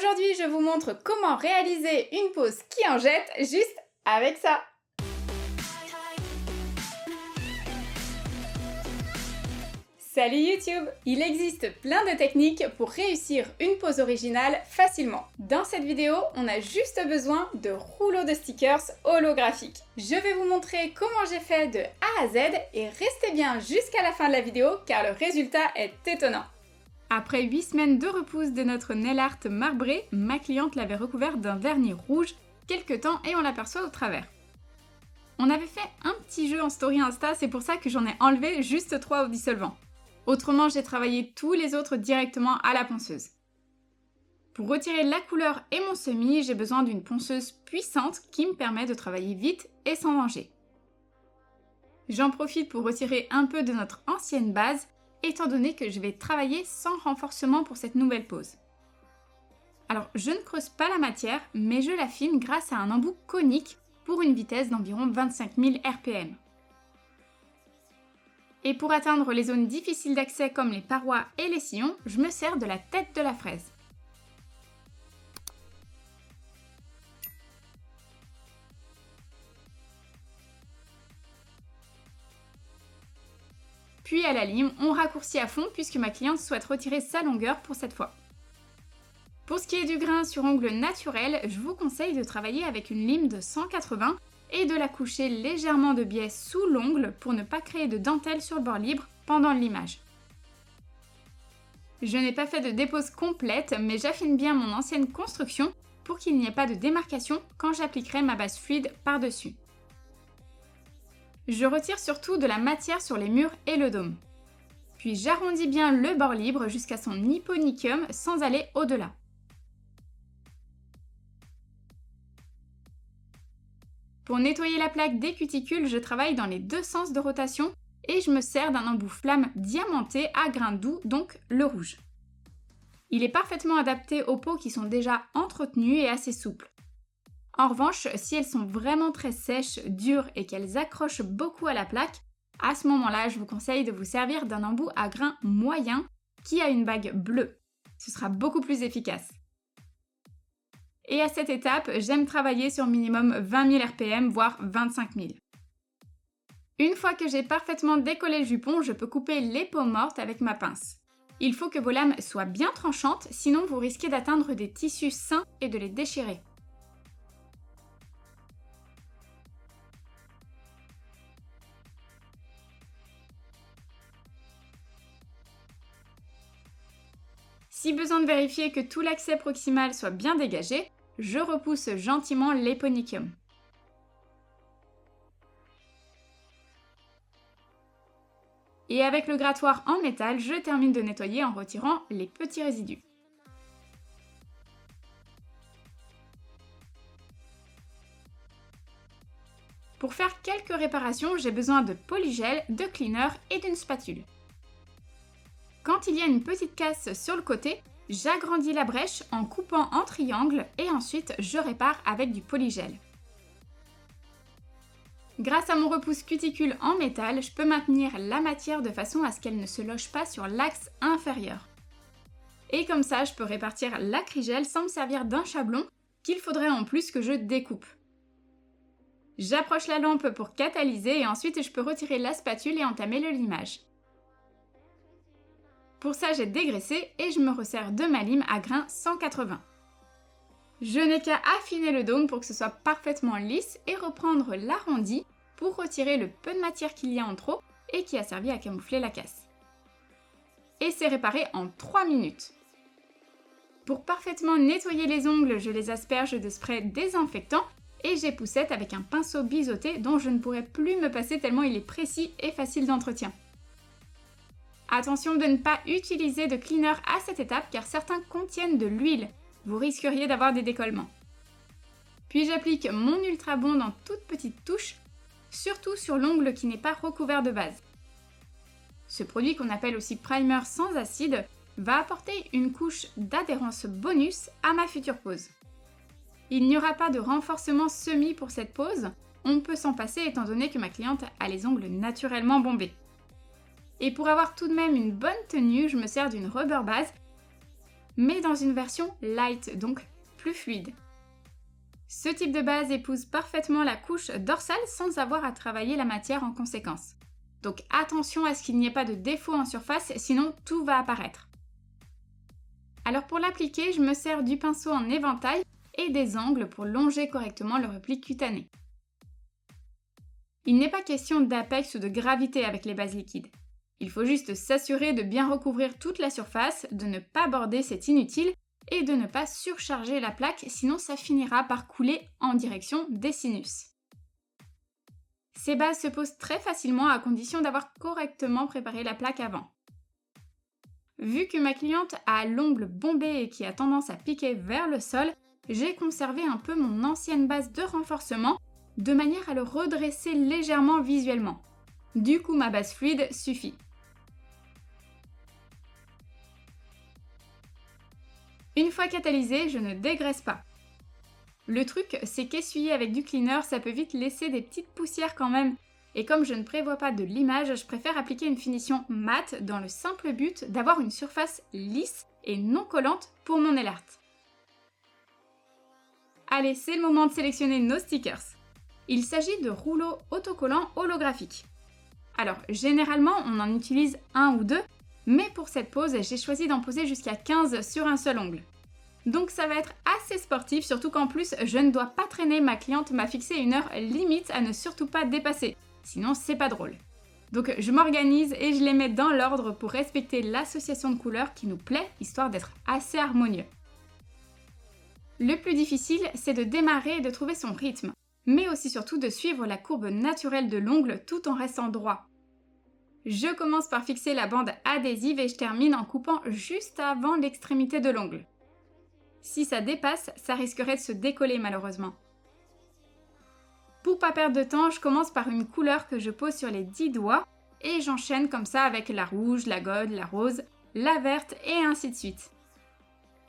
Aujourd'hui, je vous montre comment réaliser une pose qui en jette juste avec ça. Salut YouTube! Il existe plein de techniques pour réussir une pose originale facilement. Dans cette vidéo, on a juste besoin de rouleaux de stickers holographiques. Je vais vous montrer comment j'ai fait de A à Z et restez bien jusqu'à la fin de la vidéo car le résultat est étonnant. Après 8 semaines de repousse de notre nail art marbré, ma cliente l'avait recouvert d'un vernis rouge quelque temps et on l'aperçoit au travers. On avait fait un petit jeu en story Insta, c'est pour ça que j'en ai enlevé juste 3 au dissolvant. Autrement, j'ai travaillé tous les autres directement à la ponceuse. Pour retirer la couleur et mon semis, j'ai besoin d'une ponceuse puissante qui me permet de travailler vite et sans danger. J'en profite pour retirer un peu de notre ancienne base, étant donné que je vais travailler sans renforcement pour cette nouvelle pose. Alors, je ne creuse pas la matière, mais je l'affine grâce à un embout conique pour une vitesse d'environ 25 000 RPM. Et pour atteindre les zones difficiles d'accès comme les parois et les sillons, je me sers de la tête de la fraise. Puis à la lime, on raccourcit à fond puisque ma cliente souhaite retirer sa longueur pour cette fois. Pour ce qui est du grain sur ongle naturel, je vous conseille de travailler avec une lime de 180 et de la coucher légèrement de biais sous l'ongle pour ne pas créer de dentelle sur le bord libre pendant le limage. Je n'ai pas fait de dépose complète, mais j'affine bien mon ancienne construction pour qu'il n'y ait pas de démarcation quand j'appliquerai ma base fluide par-dessus. Je retire surtout de la matière sur les murs et le dôme. Puis j'arrondis bien le bord libre jusqu'à son hyponychium sans aller au-delà. Pour nettoyer la plaque des cuticules, je travaille dans les deux sens de rotation et je me sers d'un embout flamme diamanté à grains doux, donc le rouge. Il est parfaitement adapté aux peaux qui sont déjà entretenues et assez souples. En revanche, si elles sont vraiment très sèches, dures et qu'elles accrochent beaucoup à la plaque, à ce moment-là, je vous conseille de vous servir d'un embout à grains moyen qui a une bague bleue. Ce sera beaucoup plus efficace. Et à cette étape, j'aime travailler sur minimum 20 000 RPM, voire 25 000. Une fois que j'ai parfaitement décollé le jupon, je peux couper les peaux mortes avec ma pince. Il faut que vos lames soient bien tranchantes, sinon vous risquez d'atteindre des tissus sains et de les déchirer. Si besoin de vérifier que tout l'accès proximal soit bien dégagé, je repousse gentiment l'hyponychium. Et avec le grattoir en métal, je termine de nettoyer en retirant les petits résidus. Pour faire quelques réparations, j'ai besoin de polygel, de cleaner et d'une spatule. Quand il y a une petite casse sur le côté, j'agrandis la brèche en coupant en triangle et ensuite je répare avec du polygel. Grâce à mon repousse cuticule en métal, je peux maintenir la matière de façon à ce qu'elle ne se loge pas sur l'axe inférieur. Et comme ça, je peux répartir l'acrygel sans me servir d'un chablon qu'il faudrait en plus que je découpe. J'approche la lampe pour catalyser et ensuite je peux retirer la spatule et entamer le limage. Pour ça, j'ai dégraissé et je me resserre de ma lime à grains 180. Je n'ai qu'à affiner le dôme pour que ce soit parfaitement lisse et reprendre l'arrondi pour retirer le peu de matière qu'il y a en trop et qui a servi à camoufler la casse. Et c'est réparé en 3 minutes. Pour parfaitement nettoyer les ongles, je les asperge de spray désinfectant et j'époussette avec un pinceau biseauté dont je ne pourrais plus me passer tellement il est précis et facile d'entretien. Attention de ne pas utiliser de cleaner à cette étape car certains contiennent de l'huile. Vous risqueriez d'avoir des décollements. Puis j'applique mon Ultra Bond en toutes petites touches, surtout sur l'ongle qui n'est pas recouvert de base. Ce produit qu'on appelle aussi primer sans acide va apporter une couche d'adhérence bonus à ma future pose. Il n'y aura pas de renforcement semi pour cette pose, on peut s'en passer étant donné que ma cliente a les ongles naturellement bombés. Et pour avoir tout de même une bonne tenue, je me sers d'une rubber base mais dans une version light, donc plus fluide. Ce type de base épouse parfaitement la couche dorsale sans avoir à travailler la matière en conséquence. Donc attention à ce qu'il n'y ait pas de défaut en surface, sinon tout va apparaître. Alors pour l'appliquer, je me sers du pinceau en éventail et des angles pour longer correctement le repli cutané. Il n'est pas question d'apex ou de gravité avec les bases liquides. Il faut juste s'assurer de bien recouvrir toute la surface, de ne pas border, c'est inutile, et de ne pas surcharger la plaque, sinon ça finira par couler en direction des sinus. Ces bases se posent très facilement à condition d'avoir correctement préparé la plaque avant. Vu que ma cliente a l'ongle bombé et qui a tendance à piquer vers le sol, j'ai conservé un peu mon ancienne base de renforcement de manière à le redresser légèrement visuellement. Du coup, ma base fluide suffit. Une fois catalysée, je ne dégraisse pas. Le truc, c'est qu'essuyer avec du cleaner, ça peut vite laisser des petites poussières quand même. Et comme je ne prévois pas de limage, je préfère appliquer une finition mate dans le simple but d'avoir une surface lisse et non collante pour mon nail art. Allez, c'est le moment de sélectionner nos stickers. Il s'agit de rouleaux autocollants holographiques. Alors, généralement, on en utilise un ou deux, mais pour cette pose, j'ai choisi d'en poser jusqu'à 15 sur un seul ongle. Donc ça va être assez sportif, surtout qu'en plus, je ne dois pas traîner, ma cliente m'a fixé une heure limite à ne surtout pas dépasser, sinon c'est pas drôle. Donc je m'organise et je les mets dans l'ordre pour respecter l'association de couleurs qui nous plaît, histoire d'être assez harmonieux. Le plus difficile, c'est de démarrer et de trouver son rythme, mais aussi surtout de suivre la courbe naturelle de l'ongle tout en restant droit. Je commence par fixer la bande adhésive et je termine en coupant juste avant l'extrémité de l'ongle. Si ça dépasse, ça risquerait de se décoller malheureusement. Pour pas perdre de temps, je commence par une couleur que je pose sur les 10 doigts et j'enchaîne comme ça avec la rouge, la gold, la rose, la verte et ainsi de suite.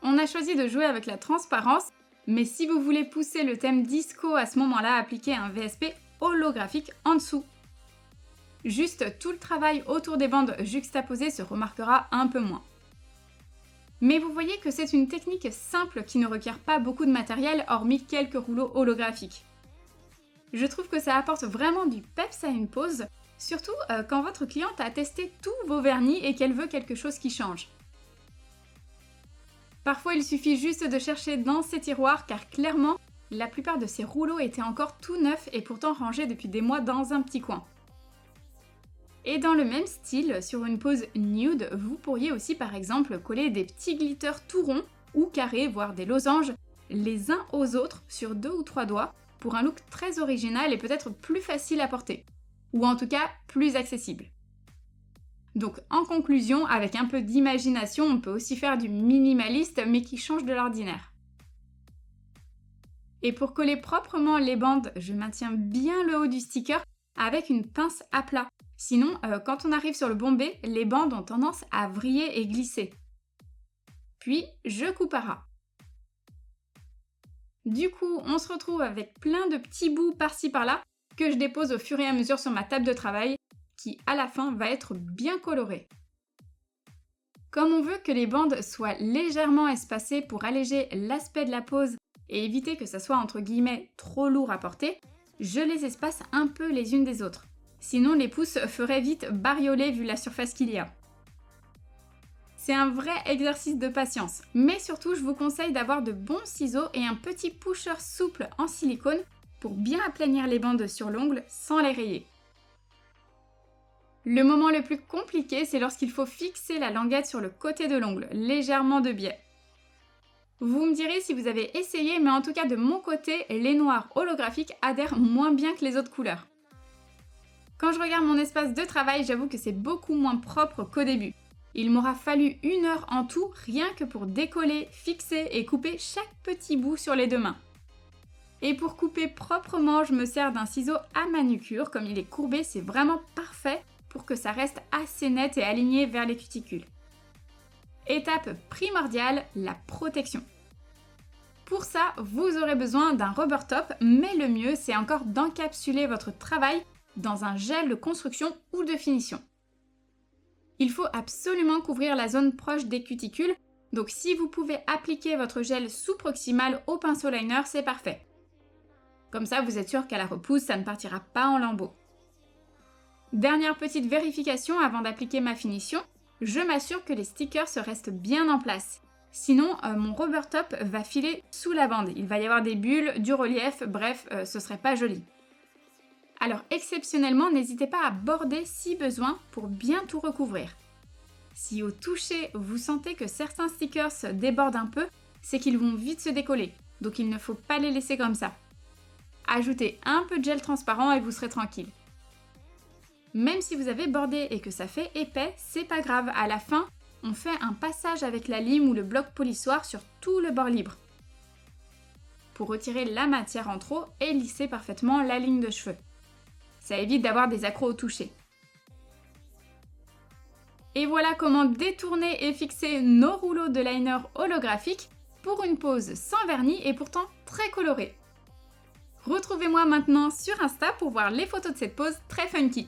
On a choisi de jouer avec la transparence, mais si vous voulez pousser le thème disco à ce moment-là, appliquez un VSP holographique en dessous. Juste tout le travail autour des bandes juxtaposées se remarquera un peu moins. Mais vous voyez que c'est une technique simple qui ne requiert pas beaucoup de matériel hormis quelques rouleaux holographiques. Je trouve que ça apporte vraiment du peps à une pose, surtout quand votre cliente a testé tous vos vernis et qu'elle veut quelque chose qui change. Parfois il suffit juste de chercher dans ses tiroirs car clairement, la plupart de ces rouleaux étaient encore tout neufs et pourtant rangés depuis des mois dans un petit coin. Et dans le même style, sur une pose nude, vous pourriez aussi par exemple coller des petits glitters tout ronds ou carrés, voire des losanges, les uns aux autres sur 2 ou 3 doigts pour un look très original et peut-être plus facile à porter. Ou en tout cas, plus accessible. Donc en conclusion, avec un peu d'imagination, on peut aussi faire du minimaliste mais qui change de l'ordinaire. Et pour coller proprement les bandes, je maintiens bien le haut du sticker avec une pince à plat. Sinon, quand on arrive sur le bombé, les bandes ont tendance à vriller et glisser. Puis, je coupe à ras. Du coup, on se retrouve avec plein de petits bouts par-ci par-là que je dépose au fur et à mesure sur ma table de travail, qui à la fin va être bien colorée. Comme on veut que les bandes soient légèrement espacées pour alléger l'aspect de la pose et éviter que ça soit entre guillemets trop lourd à porter, je les espace un peu les unes des autres. Sinon les pouces feraient vite bariolés vu la surface qu'il y a. C'est un vrai exercice de patience, mais surtout je vous conseille d'avoir de bons ciseaux et un petit pusher souple en silicone pour bien aplanir les bandes sur l'ongle sans les rayer. Le moment le plus compliqué, c'est lorsqu'il faut fixer la languette sur le côté de l'ongle, légèrement de biais. Vous me direz si vous avez essayé, mais en tout cas de mon côté, les noirs holographiques adhèrent moins bien que les autres couleurs. Quand je regarde mon espace de travail, j'avoue que c'est beaucoup moins propre qu'au début. Il m'aura fallu 1 heure en tout, rien que pour décoller, fixer et couper chaque petit bout sur les 2 mains. Et pour couper proprement, je me sers d'un ciseau à manucure, comme il est courbé, c'est vraiment parfait pour que ça reste assez net et aligné vers les cuticules. Étape primordiale, la protection. Pour ça, vous aurez besoin d'un rubber top, mais le mieux c'est encore d'encapsuler votre travail dans un gel de construction ou de finition. Il faut absolument couvrir la zone proche des cuticules Donc si vous pouvez appliquer votre gel sous-proximal au pinceau liner, c'est parfait. Comme ça, vous êtes sûr qu'à la repousse, ça ne partira pas en lambeaux. Dernière petite vérification avant d'appliquer ma finition, je m'assure que les stickers restent bien en place. Sinon, mon rubber top va filer sous la bande. Il va y avoir des bulles, du relief, bref, ce serait pas joli. Alors exceptionnellement, n'hésitez pas à border si besoin pour bien tout recouvrir. Si au toucher, vous sentez que certains stickers débordent un peu, c'est qu'ils vont vite se décoller, donc il ne faut pas les laisser comme ça. Ajoutez un peu de gel transparent et vous serez tranquille. Même si vous avez bordé et que ça fait épais, c'est pas grave, à la fin, on fait un passage avec la lime ou le bloc polissoir sur tout le bord libre pour retirer la matière en trop et lisser parfaitement la ligne de cheveux. Ça évite d'avoir des accros au toucher. Et voilà comment détourner et fixer nos rouleaux de liner holographique pour une pose sans vernis et pourtant très colorée. Retrouvez-moi maintenant sur Insta pour voir les photos de cette pose très funky.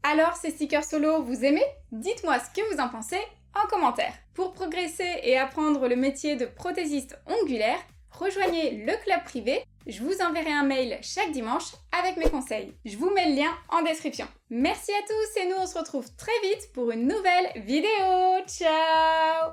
Alors ces stickers solo, vous aimez? Dites-moi ce que vous en pensez en commentaire. Pour progresser et apprendre le métier de prothésiste ongulaire, rejoignez le club privé. Je vous enverrai un mail chaque dimanche avec mes conseils. Je vous mets le lien en description. Merci à tous et nous on se retrouve très vite pour une nouvelle vidéo. Ciao!